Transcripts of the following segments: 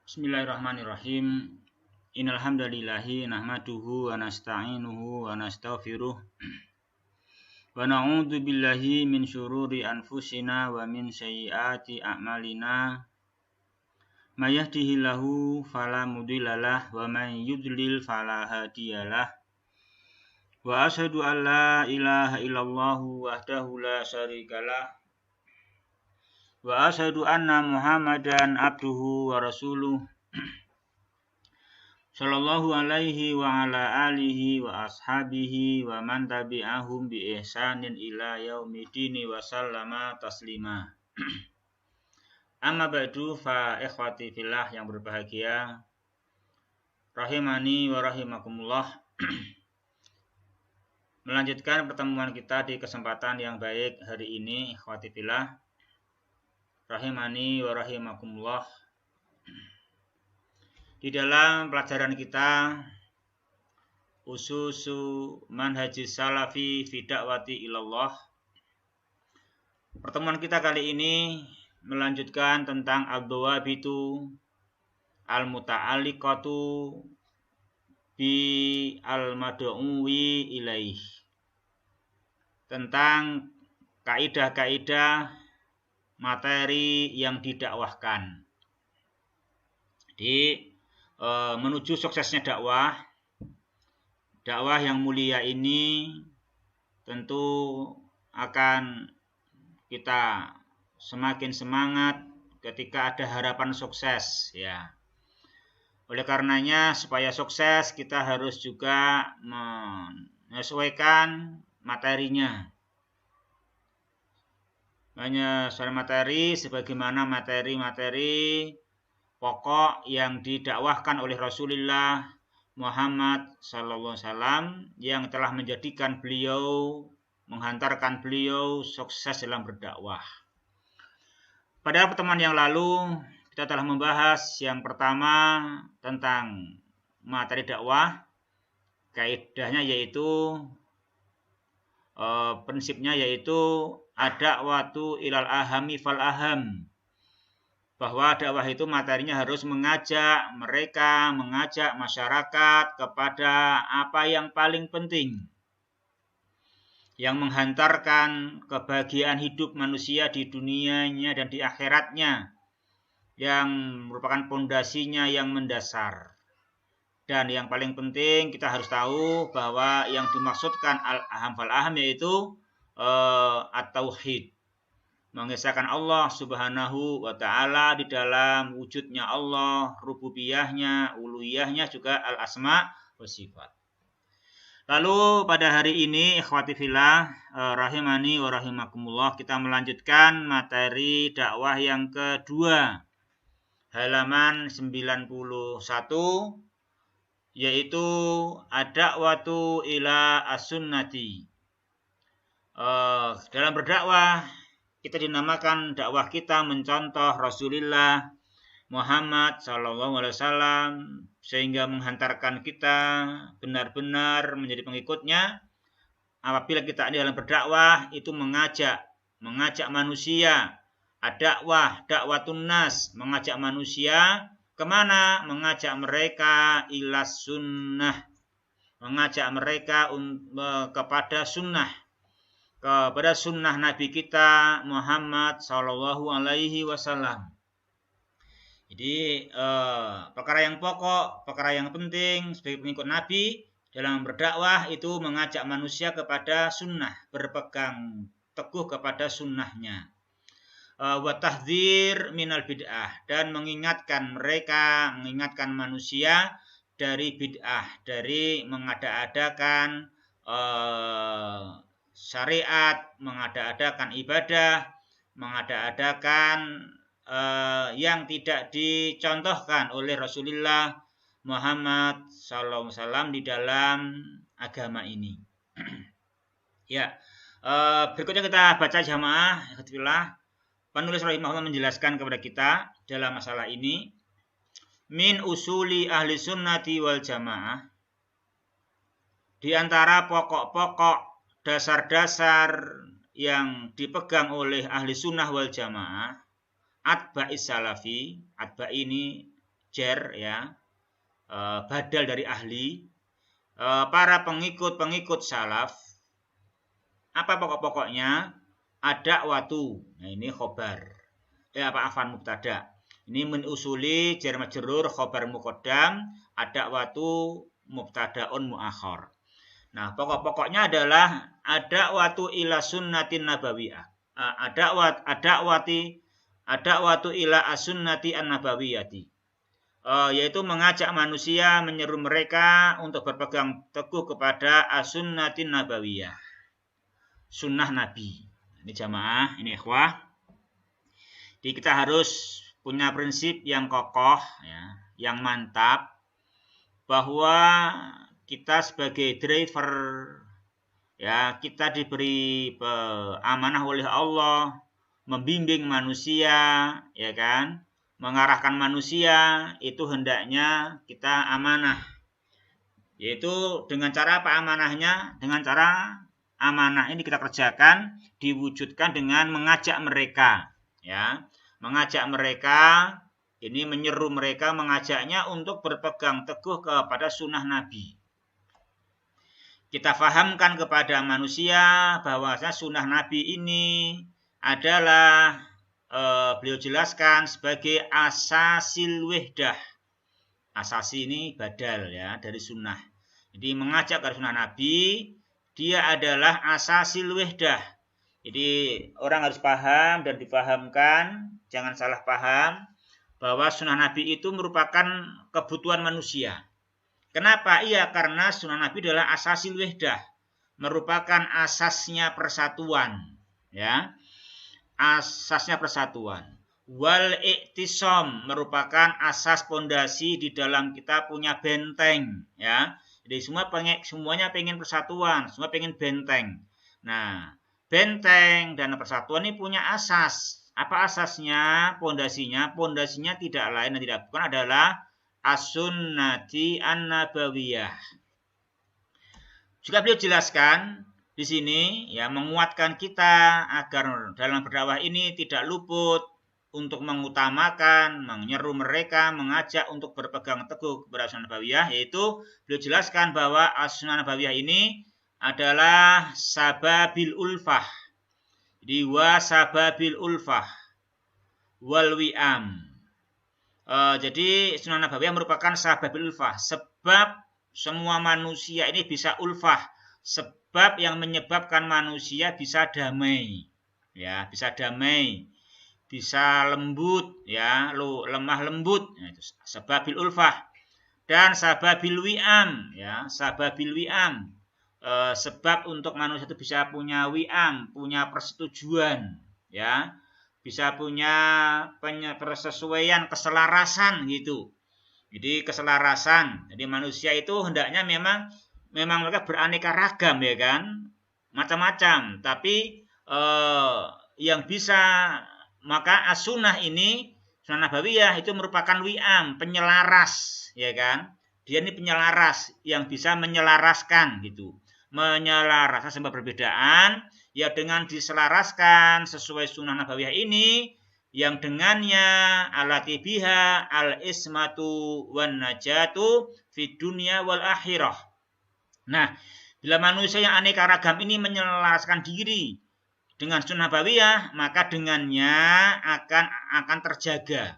Bismillahirrahmanirrahim. Innal hamdalillahi nahmaduhu wa nasta'inuhu wa nastaghfiruh wa na'udzu billahi min syururi anfusina wa min sayyiati a'malina. May yahdihillahu fala mudhillalah wa may yudlil fala hadiyalah. Wa asyhadu an la ilaha illallah wahdahu la syarikalah. Wa asyhadu anna Muhammadan abduhu wa rasuluh. Sallallahu alaihi wa ala alihi wa ashabihi wa man tabi'ahum bi ihsanin ila yaumidini wa sallama taslima. Amma ba'du, fa ikhwati fillah yang berbahagia, rahimani wa rahimakumullah. Melanjutkan pertemuan kita di kesempatan yang baik hari ini, ikhwati fillah, rahimani wa rahimakumullah. Di dalam pelajaran kita Ususu Manhajis Salafi fi Da'wati Ilallah, pertemuan kita kali ini melanjutkan tentang ad-dawabitu al-muta'alliqatu bi al-mad'uwi ilaih, tentang kaidah-kaidah materi yang didakwahkan. Jadi menuju suksesnya dakwah yang mulia ini tentu akan kita semakin semangat ketika ada harapan sukses, ya. Oleh karenanya, supaya sukses kita harus juga menyesuaikan materinya. Menyesuaikan materi sebagaimana materi-materi pokok yang didakwahkan oleh Rasulullah Muhammad SAW yang telah menjadikan beliau, menghantarkan beliau sukses dalam berdakwah. Pada pertemuan yang lalu kita telah membahas yang pertama tentang materi dakwah. Kaidahnya yaitu prinsipnya yaitu ad-da'watu ilal ahami fal aham, bahwa dakwah itu materinya harus mengajak masyarakat kepada apa yang paling penting, yang menghantarkan kebahagiaan hidup manusia di dunianya dan di akhiratnya, yang merupakan pondasinya yang mendasar. Dan yang paling penting kita harus tahu bahwa yang dimaksudkan al-aham fal aham yaitu at-tauhid, mengesahkan Allah Subhanahu wa ta'ala di dalam wujudnya Allah, rububiyahnya, uluhiyahnya, juga al-asma wa sifat. Lalu pada hari ini, ikhwati fillah, rahimani wa rahimakumullah, kita melanjutkan materi dakwah yang kedua, halaman 91, yaitu ad-da'watu ila as-sunnati. Dalam berdakwah kita dinamakan dakwah kita mencontoh Rasulullah Muhammad SAW, sehingga menghantarkan kita benar-benar menjadi pengikutnya. Apabila kita di dalam berdakwah itu mengajak manusia, dakwatun nas, mengajak manusia kemana? Mengajak mereka ilas sunnah, mengajak mereka kepada sunnah, kepada sunnah Nabi kita Muhammad Sallallahu Alaihi Wasallam. Jadi perkara yang pokok, perkara yang penting sebagai pengikut Nabi dalam berdakwah itu mengajak manusia kepada sunnah, berpegang teguh kepada sunnahnya. Wa tahdzir minal bid'ah, dan mengingatkan manusia dari bid'ah, dari mengada-adakan syariat, mengada-adakan ibadah, mengada-adakan yang tidak dicontohkan oleh Rasulullah Muhammad SAW di dalam agama ini. Ya, berikutnya kita baca jamaah. Penulis rahimahullah menjelaskan kepada kita dalam masalah ini, min usuli ahli sunnati wal jamaah, di antara pokok-pokok dasar-dasar yang dipegang oleh ahli sunnah wal jamaah, atba'is salafi, atba' ini jar ya, badal dari ahli, para pengikut salaf, apa pokok-pokoknya? Ada waktu. Nah, ini khobar. Afan mubtada. Ini min usuli jar majrur khobar muqaddam, ada waktu mubtadaun muakhar. Nah, pokok-pokoknya adalah ada waktu ila sunnatin nabawiyah. Ada waktu ila as-sunnati an-nabawiyati. Yaitu mengajak manusia, menyeru mereka untuk berpegang teguh kepada as-sunnatin nabawiyah. Sunnah Nabi. Ini jamaah, ini ikhwah. Jadi kita harus punya prinsip yang kokoh, ya, yang mantap, bahwa kita sebagai driver, ya, kita diberi amanah oleh Allah, membimbing manusia, ya kan, mengarahkan manusia, itu hendaknya kita amanah. Yaitu dengan cara apa amanahnya? Dengan cara amanah ini kita kerjakan, diwujudkan dengan mengajak mereka, ya, mengajak mereka, ini menyeru mereka, mengajaknya untuk berpegang teguh kepada sunnah Nabi. Kita fahamkan kepada manusia bahwa sunnah Nabi ini adalah beliau jelaskan sebagai asasil wahdah. Asasi ini badal ya dari sunnah. Jadi mengajak ke sunnah Nabi, dia adalah asasil wahdah. Jadi orang harus paham dan dipahamkan, jangan salah paham, bahwa sunnah Nabi itu merupakan kebutuhan manusia. Kenapa? Iya, karena sunnah Nabi adalah asasil wahdah, merupakan asasnya persatuan, ya, asasnya persatuan. Wal iktisam merupakan asas pondasi di dalam kita punya benteng, ya. Jadi semuanya pengen persatuan, semua pengen benteng. Nah, benteng dan persatuan ini punya asas. Apa asasnya? Pondasinya tidak lain dan tidak bukan adalah as-sunnati an-nabawiyah. Juga beliau jelaskan di sini, ya, menguatkan kita agar dalam berdakwah ini tidak luput untuk mengutamakan, menyeru mereka, mengajak untuk berpegang teguh kepada sunnah nabawiyah, yaitu beliau jelaskan bahwa as-sunnah nabawiyah ini adalah sababil ulfah. Jadi wa sababil ulfah wal wi'am. Jadi sunnah nabawiyah merupakan sababil ulfah, sebab semua manusia ini bisa ulfah, sebab yang menyebabkan manusia bisa damai, ya, bisa damai, bisa lembut, ya, lemah lembut, ya, itu sababil ulfah. Dan sababil wi'am, ya, sababil wi'am, sebab untuk manusia itu bisa punya wi'am, punya persetujuan, ya, bisa punya persesuaian, keselarasan gitu. Jadi keselarasan. Jadi manusia itu hendaknya memang mereka beraneka ragam, ya kan, macam-macam. Tapi yang bisa, maka as-sunnah ini, sunnah nabawiyah itu merupakan wi'am, penyelaras, ya kan. Dia ini penyelaras yang bisa menyelaraskan gitu. Menyelaraskan sebab perbedaan, ya, dengan diselaraskan sesuai sunnah nabawiyah ini, yang dengannya alati biha al-ismatu wan najatu fid dunya wal akhirah. Nah, bila manusia yang aneka ragam ini menyelaraskan diri dengan sunnah nabawiyah, maka dengannya akan terjaga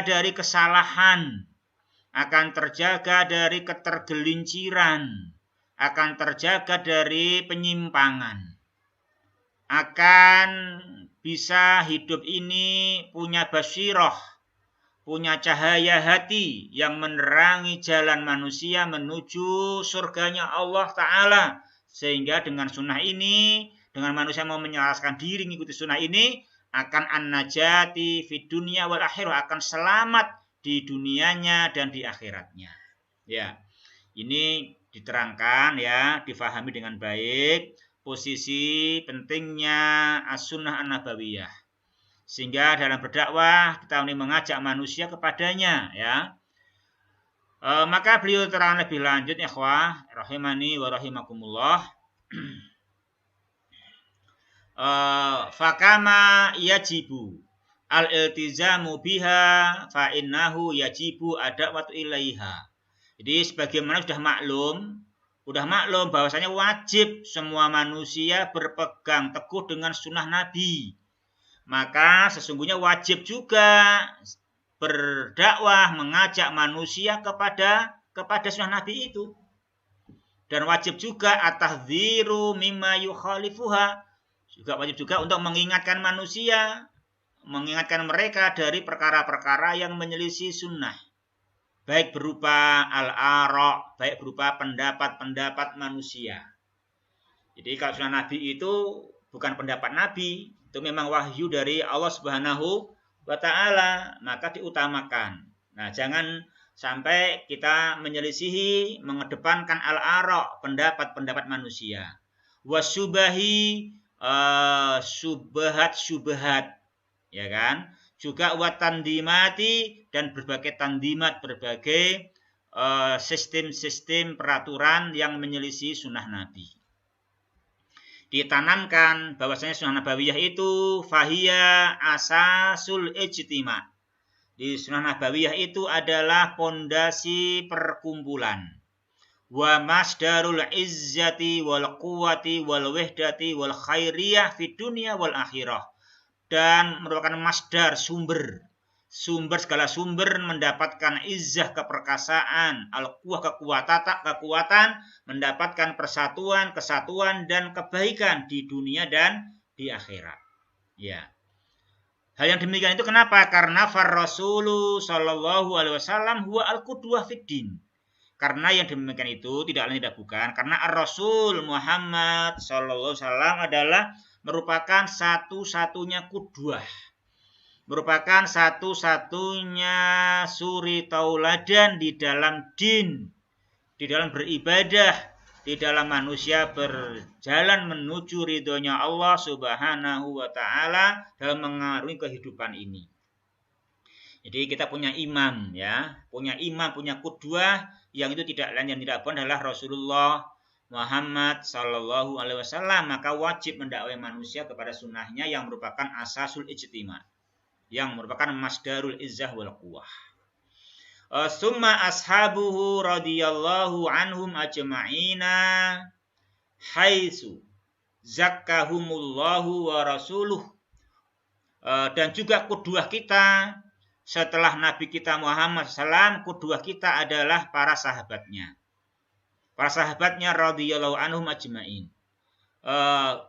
dari kesalahan, akan terjaga dari ketergelinciran, akan terjaga dari penyimpangan, akan bisa hidup ini punya basiroh, punya cahaya hati yang menerangi jalan manusia menuju surganya Allah Ta'ala. Sehingga dengan sunnah ini, dengan manusia mau menyelaraskan diri mengikuti sunnah ini, akan an-najati fid dunya wal akhirah, akan selamat di dunianya dan di akhiratnya. Ya, ini diterangkan, ya, difahami dengan baik posisi pentingnya as-sunnah an-nabawiyah. Sehingga dalam berdakwah kita ini mengajak manusia kepadanya, ya. Maka beliau terang lebih lanjut, ikhwah rahimani wa rahimakumullah. Fakama yajibu al-iltizamu biha fa innahu yajibu adawatu ilaiha. Jadi sebagaimana sudah maklum bahwasanya wajib semua manusia berpegang teguh dengan sunnah Nabi. Maka sesungguhnya wajib juga berdakwah mengajak manusia kepada sunnah Nabi itu. Dan wajib juga at-tahdziru mimma yukhalifuha. Juga wajib juga untuk mengingatkan mereka dari perkara-perkara yang menyelisih sunnah. Baik berupa al-ara', baik berupa pendapat-pendapat manusia. Jadi kalau sunnah Nabi itu bukan pendapat Nabi, itu memang wahyu dari Allah Subhanahu wa ta'ala, maka diutamakan. Nah, jangan sampai kita menyelisihi, mengedepankan al-ara', pendapat-pendapat manusia. Wasubahi, subhat, ya kan? Juga watandimati, dan berbagai tandimat, berbagai sistem-sistem peraturan yang menyelisih sunnah Nabi. Ditanamkan bahwasanya sunnah nabawiyah itu fahiya asasul ijtima. Di sunnah nabawiyah itu adalah pondasi perkumpulan. Wa masdarul izzati wal quwwati wal wahdati wal khairiyah fid dunya wal akhirah. Dan merupakan masdar, sumber segala sumber mendapatkan izzah, keperkasaan, al-quwwah, kekuatan, mendapatkan persatuan, kesatuan dan kebaikan di dunia dan di akhirat. Ya. Hal yang demikian itu kenapa? Karena Rasulullah sallallahu alaihi wasallam huwa al-qudwah fid din. Karena yang demikian itu tidak lain tidak bukan karena Ar-Rasul Muhammad sallallahu alaihi wasallam adalah merupakan satu-satunya qudwah. Merupakan satu-satunya suri tauladan di dalam din, di dalam beribadah, di dalam manusia berjalan menuju ridhonya Allah Subhanahu wa ta'ala dalam mengarungi kehidupan ini. Jadi kita punya imam, ya, punya qudwah yang itu tidak lain yang tidak bukan adalah Rasulullah Muhammad sallallahu alaihi wasallam, maka wajib mendakwai manusia kepada sunnahnya yang merupakan asasul ijtima, yang merupakan masdarul izzah wal quwwah. Summa ashabuhu radhiyallahu anhum ajma'ina haitsu zakkahumullahu wa rasuluh. Dan juga qudwah kita setelah Nabi kita Muhammad SAW, qudwah kita adalah para sahabatnya. Para sahabatnya radhiyallahu anhum ajma'in.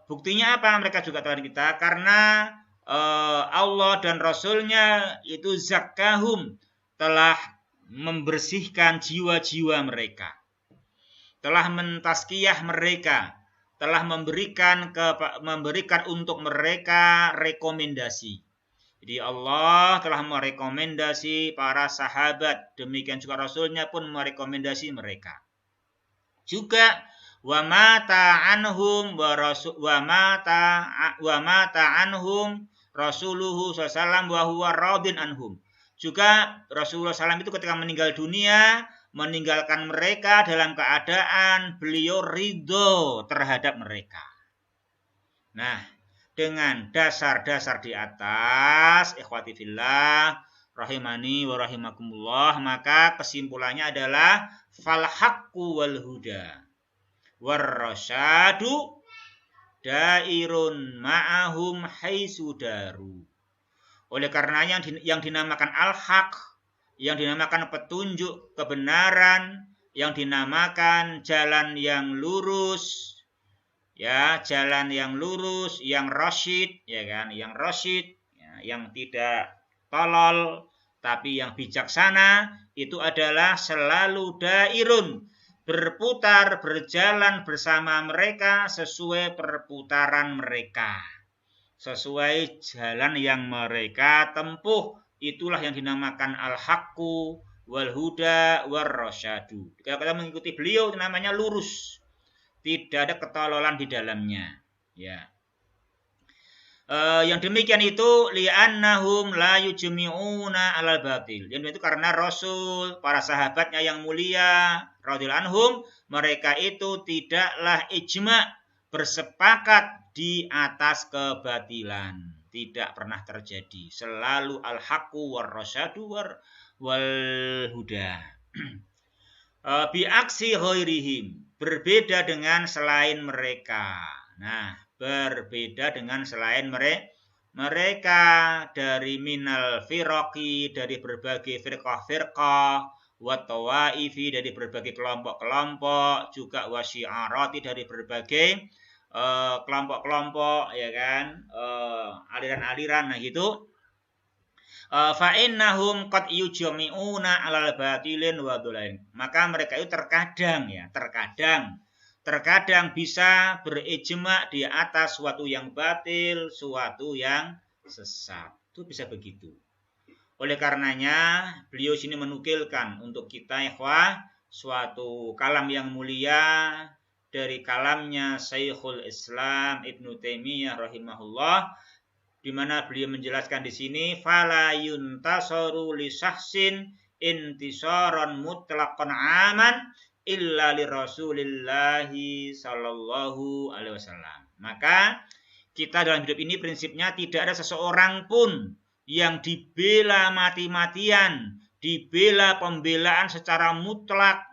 Buktinya apa? Mereka juga telah kita karena Allah dan Rasulnya itu zakkahum, telah membersihkan jiwa-jiwa mereka, telah mentazkiyah mereka, telah memberikan untuk mereka rekomendasi. Jadi Allah telah merekomendasi para sahabat, demikian juga Rasulnya pun merekomendasi mereka. Juga wa mata anhum Rasuluhu sallallahu wa huwa radin anhum. Juga Rasulullah SAW itu ketika meninggal dunia, meninggalkan mereka dalam keadaan beliau ridho terhadap mereka. Nah, dengan dasar-dasar di atas, ikhwati fillah, rahimani wa rahimakumullah, maka kesimpulannya adalah fal haqqu wal huda war rasyadu dairun ma'ahum haitsu daru. Oleh karenanya yang dinamakan al-haq, yang dinamakan petunjuk kebenaran, yang dinamakan jalan yang lurus, ya, jalan yang lurus, yang rasyid, ya kan, yang rasyid, ya, yang tidak tolol tapi yang bijaksana, itu adalah selalu dairun, berputar, berjalan bersama mereka sesuai perputaran mereka, sesuai jalan yang mereka tempuh. Itulah yang dinamakan al-haqqu wal huda war rasyadu. Kalau kita mengikuti beliau itu namanya lurus, tidak ada ketololan di dalamnya, ya. Yang demikian itu li'annahum la yujmi'una 'alal batil. Yang itu karena Rasul, para sahabatnya yang mulia radhiyallahu anhum, mereka itu tidaklah ijma, bersepakat di atas kebatilan, tidak pernah terjadi. Selalu al-haqqu war-rasyadu wal huda. Biaksi ghairihim, berbeda dengan selain mereka. Nah, berbeda dengan selain mereka dari minal firaqi, dari berbagai firqah-firqah, wa tawaifi, dari berbagai kelompok-kelompok, juga wasyi'arati, dari berbagai kelompok-kelompok, ya kan, aliran-aliran, nah gitu. Fa innahum qad yujmi'una 'alal batilin wa dhulain. Maka mereka itu terkadang bisa berijma di atas suatu yang batil, suatu yang sesat. Itu bisa begitu. Oleh karenanya beliau sini menukilkan untuk kita ikhwah suatu kalam yang mulia dari kalamnya Syekhul Islam Ibnu Taimiyah rahimahullah, di mana beliau menjelaskan di sini fala yuntasaru li syahsin intisaran mutlaqan aman illa li Rasulillahi sallallahu alaihi wasallam. Maka kita dalam hidup ini prinsipnya tidak ada seseorang pun yang dibela mati-matian, dibela pembelaan secara mutlak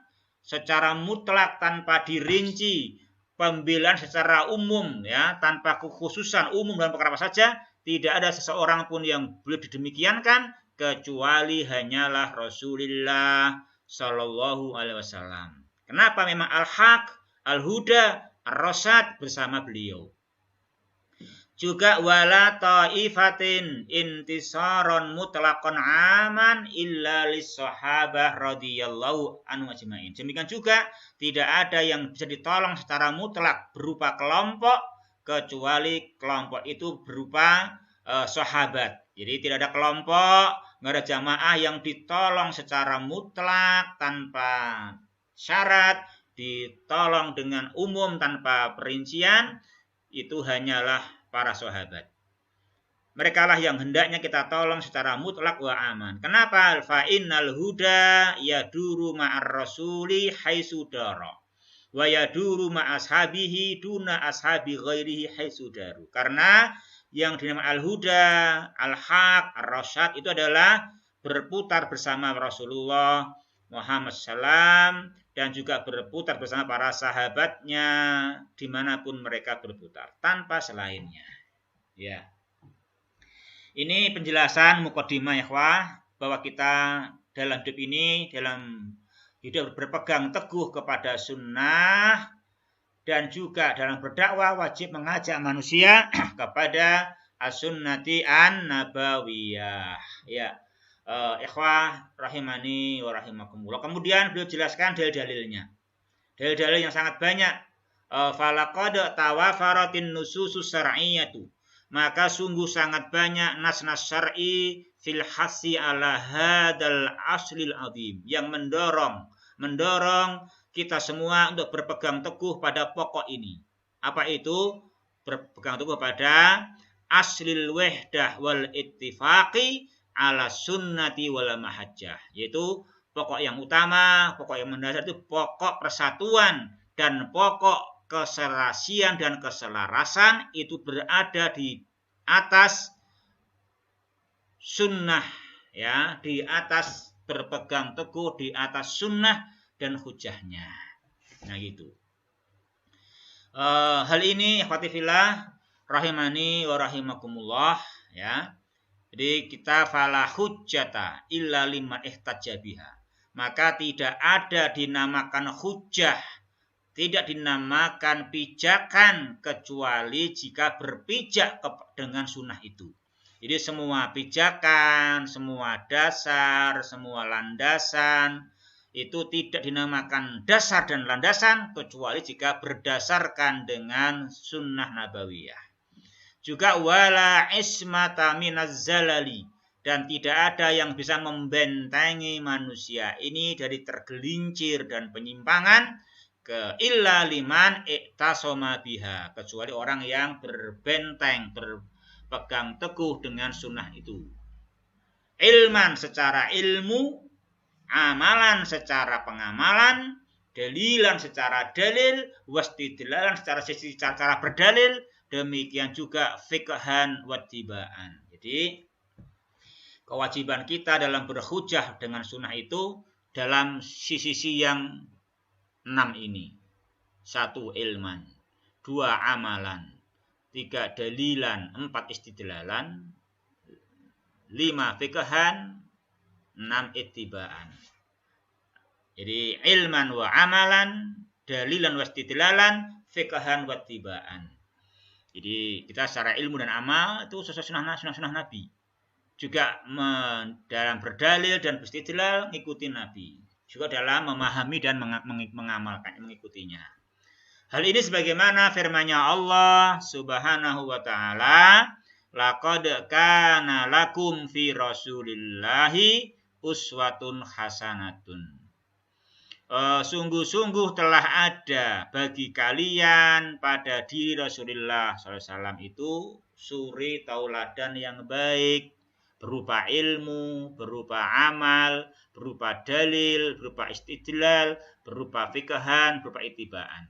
tanpa dirinci, pembelaan secara umum ya, tanpa kekhususan umum dalam perkara apa saja. Tidak ada seseorang pun yang boleh didemikiankan kecuali hanyalah Rasulullah Shallallahu Alaihi Wasallam. Kenapa? Memang al-haq, al-huda, ar-rasyad bersama beliau. Juga wala ta'ifatin intisaron mutlaqan aman illa lis-sahabah radhiyallahu anhu ajmain. Demikian juga tidak ada yang bisa ditolong secara mutlak berupa kelompok kecuali kelompok itu berupa sahabat. Jadi tidak ada kelompok, nggak ada jamaah yang ditolong secara mutlak tanpa syarat, ditolong dengan umum tanpa perincian, itu hanyalah para sahabat. Mereka lah yang hendaknya kita tolong secara mutlak wa aman. Kenapa? Fa innal huda yaduru ma'ar rasuli haitsu dara. Wa yaduru ma'ashabihi duna ashabi ghairihi haitsu daru. Karena yang dinamakan al-huda, al-haq, ar-rasyad itu adalah berputar bersama Rasulullah Muhammad SAW dan juga berputar bersama para sahabatnya dimanapun mereka berputar tanpa selainnya. Ya, ini penjelasan mukadimah ya bahwa kita dalam hidup ini dalam hidup berpegang teguh kepada sunnah dan juga dalam berdakwah wajib mengajak manusia kepada as-sunnati an-nabawiyah. Ya, ikhwah rahimani wa rahimakumullah. Kemudian beliau jelaskan dalil-dalilnya. Dalil-dalil yang sangat banyak. Falaqad tawafaratin nususus syar'iyyatu. Maka sungguh sangat banyak nas-nas syar'i fil hasi ala hadal aslil azim yang mendorong kita semua untuk berpegang teguh pada pokok ini. Apa itu? Berpegang teguh pada aslil wahdah wal ittifaqi ala sunnati wal mahajjah. Yaitu pokok yang utama, pokok yang mendasar itu pokok persatuan dan pokok keserasian dan keselarasan itu berada di atas sunnah, ya, di atas berpegang teguh di atas sunnah dan hujahnya. Nah gitu. Hal ini ikhwati fillah rahimani wa rahimakumullah ya. Jadi kita fala hujjata illa liman ihtajja biha. Maka tidak ada dinamakan hujjah, tidak dinamakan pijakan kecuali jika berpijak dengan sunnah itu. Jadi semua pijakan, semua dasar, semua landasan itu tidak dinamakan dasar dan landasan kecuali jika berdasarkan dengan sunnah nabawiyah. Juga wala ismata minaz zalali, dan tidak ada yang bisa membentengi manusia ini dari tergelincir dan penyimpangan ke illa liman iktasoma biha, kecuali orang yang berbenteng, berpegang teguh dengan sunnah itu. Ilman secara ilmu, amalan secara pengamalan, dalilan secara dalil, wastidlalan secara berdalil, demikian juga fiqhan wattibaan. Jadi kewajiban kita dalam berhujjah dengan sunnah itu dalam sisi yang 6 ini. 1 ilman, 2 amalan, 3 dalilan, 4 istidlalan, 5 fiqhan, 6 ittibaan. Jadi ilman wa amalan, dalilan wa istidlalan, fiqhan wa ittibaan. Jadi kita secara ilmu dan amal itu sesuai sunnah Nabi. Juga dalam berdalil dan beristidlal mengikuti Nabi. Juga dalam memahami dan mengamalkan, mengikutinya. Hal ini sebagaimana firman-Nya Allah Subhanahu wa taala, laqad kana lakum fi Rasulillahi uswatun hasanatun. Sungguh-sungguh telah ada bagi kalian pada diri Rasulullah SAW itu suri tauladan yang baik, berupa ilmu, berupa amal, berupa dalil, berupa istidlal, berupa fiqhan, berupa ittibaan.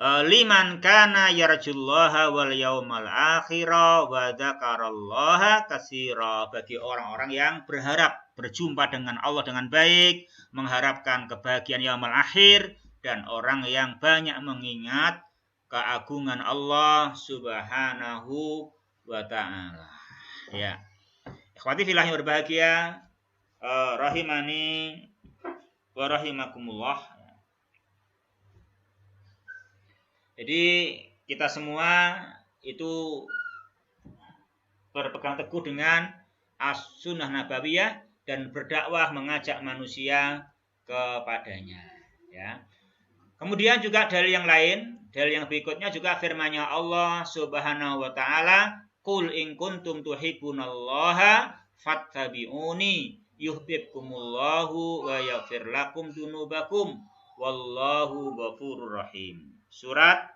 Liman kana yarjullaha wal yaumal akhira wa dzakarallaha katsira, bagi orang-orang yang berharap berjumpa dengan Allah dengan baik, mengharapkan kebahagiaan yaumul akhir, dan orang yang banyak mengingat keagungan Allah Subhanahu wa taala. Ya. Ikhwati fillah yang berbahagia, rahimani wa rahimakumullah. Jadi kita semua itu berpegang teguh dengan as-sunnah nabawiyah dan berdakwah mengajak manusia kepadanya. Ya. Kemudian juga dalil yang lain, dalil yang berikutnya juga firman-Nya Allah Subhanahu wa taala, qul in kuntum tuhibbunallaha fattabi'uni yuhibbukumullahu wa yaghfir lakum dzunubakum wallahu ghafurur rahim. Surat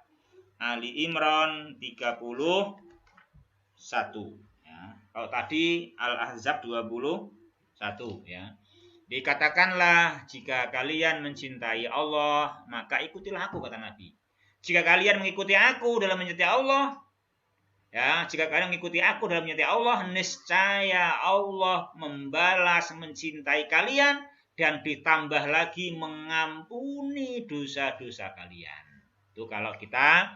Ali Imran 31. Ya. Kalau tadi Al-Ahzab 21 ya. Dikatakanlah, jika kalian mencintai Allah, maka ikutilah aku, kata Nabi. Jika kalian mengikuti aku dalam mencintai Allah, ya, jika kalian mengikuti aku dalam mencintai Allah, niscaya Allah membalas mencintai kalian dan ditambah lagi mengampuni dosa-dosa kalian. Itu kalau kita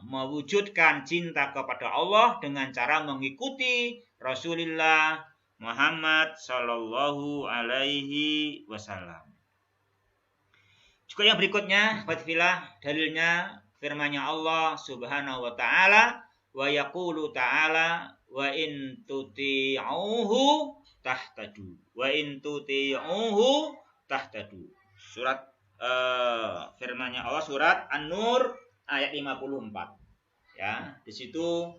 mewujudkan cinta kepada Allah dengan cara mengikuti Rasulullah Muhammad sallallahu alaihi wasallam. Juga yang berikutnya, fatfilah, dalilnya firman-Nya Allah Subhanahu wa taala, wa yaqulu ta'ala wa in tuti'uhu tahtadu. Wa in tuti'uhu tahtadu. Surat firman-Nya Allah surat An-Nur ayat 54. Ya, di situ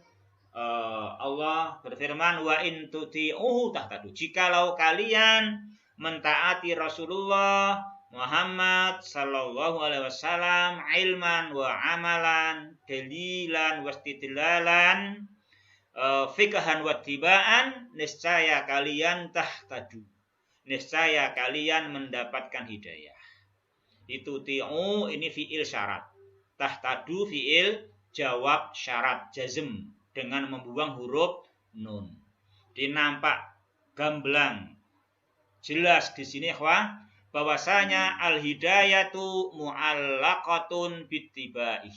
Allah berfirman, wa in tuti'uhu tahtadu. Jikalau kalian mentaati Rasulullah Muhammad sallallahu alaihi wasallam ilman wa amalan, dalilan wa istidlalan, fiqhan wa ittibaan, niscaya kalian tahtadu. Niscaya kalian mendapatkan hidayah. Itu ti'u ini fi'il syarat. Tahtadu fi'il jawab syarat jazm dengan membuang huruf nun. Dinampak gamblang jelas di sini ikhwah bahwasanya al-hidayatu mu'allaqatun bittibaih.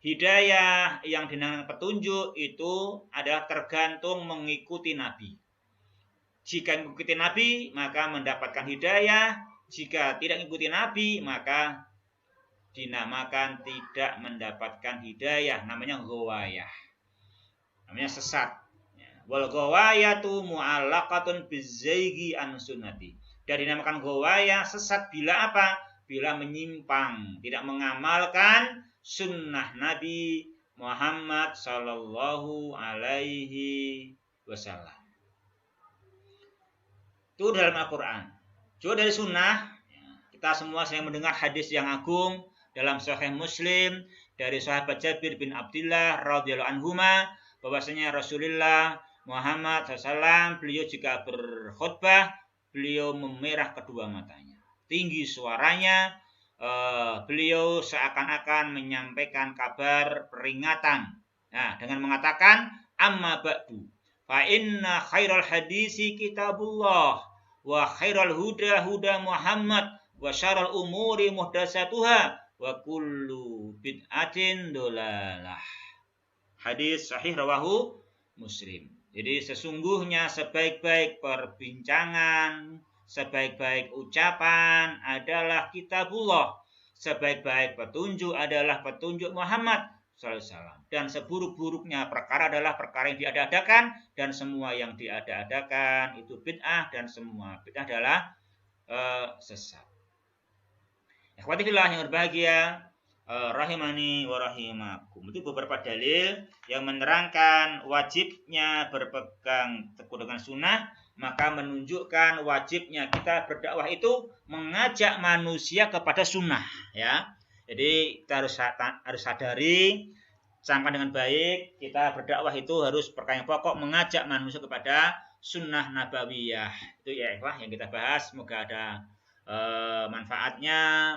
Hidayah yang dinamakan petunjuk itu adalah tergantung mengikuti Nabi. Jika mengikuti Nabi maka mendapatkan hidayah. Jika tidak mengikuti Nabi, maka dinamakan tidak mendapatkan hidayah. Namanya ghawayah. Namanya sesat. Wal ghawayatu mu'allaqatun bizaigi an sunnati. Dan dinamakan ghawayah sesat bila apa? Bila menyimpang, tidak mengamalkan sunnah Nabi Muhammad sallallahu alaihi wasallam. Itu dalam Al-Quran. Juga dari sunnah, kita semua sering mendengar hadis yang agung dalam Sahih Muslim dari sahabat Jabir bin Abdullah radhiyallahu anhuma, bahwasanya Rasulullah Muhammad SAW beliau jika berkhutbah beliau memerah kedua matanya, tinggi suaranya, beliau seakan-akan menyampaikan kabar peringatan. Nah, dengan mengatakan amma ba'du fa inna khairal hadisi kitabullah wa khairal huda huda Muhammad wa syarrul umuri muhdatsatuha wa kullu bid'atin dolalah. Hadis sahih rawahu Muslim. Jadi sesungguhnya sebaik-baik perbincangan, sebaik-baik ucapan adalah kitabullah. Sebaik-baik petunjuk adalah petunjuk Muhammad SAW. Dan seburuk-buruknya perkara adalah perkara yang diada-adakan. Dan semua yang diada-adakan itu bid'ah. Dan semua bid'ah adalah sesat. Ikhwati fillah yang berbahagia, rahimani wa rahimakum. Itu beberapa dalil yang menerangkan wajibnya berpegang teguh dengan sunnah, maka menunjukkan wajibnya kita berdakwah itu mengajak manusia kepada sunnah, ya. Jadi kita harus sadari, camkan dengan baik, kita berdakwah itu harus perkara yang pokok mengajak manusia kepada sunnah nabawiyah. Itu ya ikhwah yang kita bahas, semoga ada manfaatnya,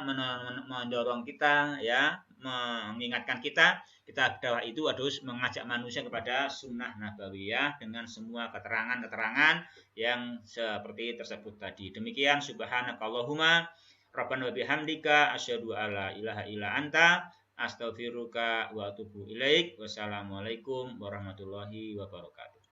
mendorong kita, ya, mengingatkan kita dakwah itu harus mengajak manusia kepada sunnah nabawiyah dengan semua keterangan-keterangan yang seperti tersebut tadi. Demikian, subhanakallahumma rabbana wa bihamdika asyhadu alla ilaha illa anta astaghfiruka wa atubu ilaik. Wassalamualaikum warahmatullahi wabarakatuh.